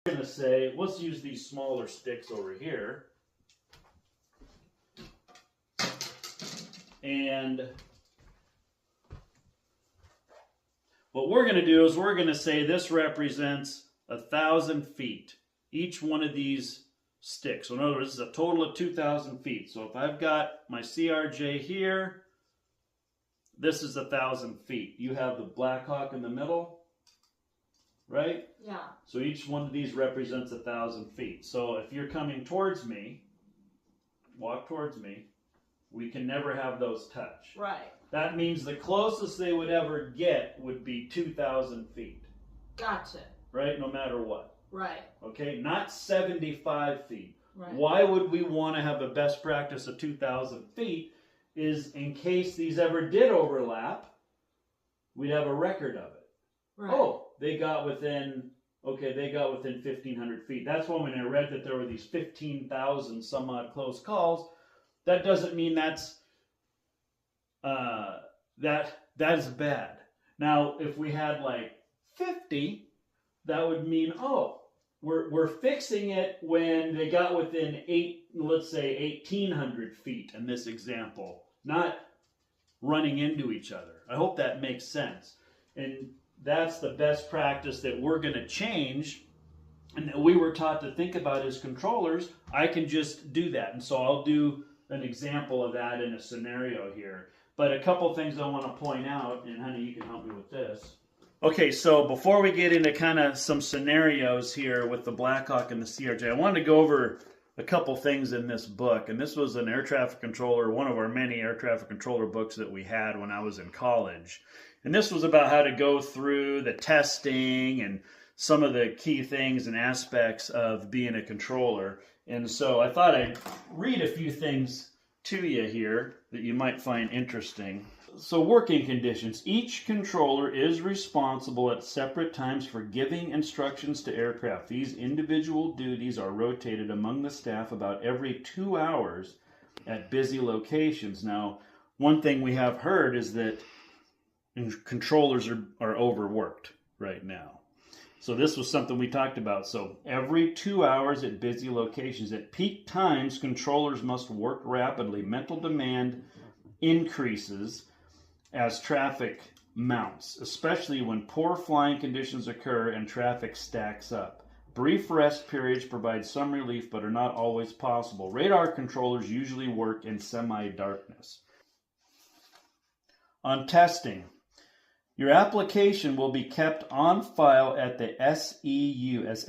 We're going to say, let's use these smaller sticks over here. And what we're going to do is we're going to say this represents 1,000 feet. Each one of these sticks. So in other words, this is a total of 2,000 feet. So if I've got my CRJ here, this is 1,000 feet. You have the Blackhawk in the middle, right? Yeah. So each one of these represents 1,000 feet. So if you're coming towards me, walk towards me, we can never have those touch. Right. That means the closest they would ever get would be 2,000 feet. Gotcha. Right? No matter what. Right. Okay? Not 75 feet. Right. Why would we want to have a best practice of 2,000 feet? Is in case these ever did overlap, we'd have a record of it. Right. Oh, they got within 1,500 feet. That's why when I read that there were these 15,000 some odd close calls, that doesn't mean that is bad. Now, if we had like 50, that would mean, oh, we're fixing it when they got within let's say 1,800 feet in this example, not running into each other. I hope that makes sense. And that's the best practice that we're going to change and that we were taught to think about as controllers. I can just do that. And so I'll do an example of that in a scenario here. But a couple things I want to point out, and honey, you can help me with this. Okay, so before we get into kind of some scenarios here with the Blackhawk and the CRJ, I wanted to go over a couple things in this book. And this was an air traffic controller, one of our many air traffic controller books that we had when I was in college. And this was about how to go through the testing and some of the key things and aspects of being a controller. And so I thought I'd read a few things to you here that you might find interesting. So working conditions. Each controller is responsible at separate times for giving instructions to aircraft. These individual duties are rotated among the staff about every 2 hours at busy locations. Now, one thing we have heard is that controllers are overworked right now. So this was something we talked about. So every 2 hours at busy locations. At peak times, controllers must work rapidly. Mental demand increases as traffic mounts, especially when poor flying conditions occur and traffic stacks up. Brief rest periods provide some relief but are not always possible. Radar controllers usually work in semi-darkness. On testing. Your application will be kept on file at the SEU as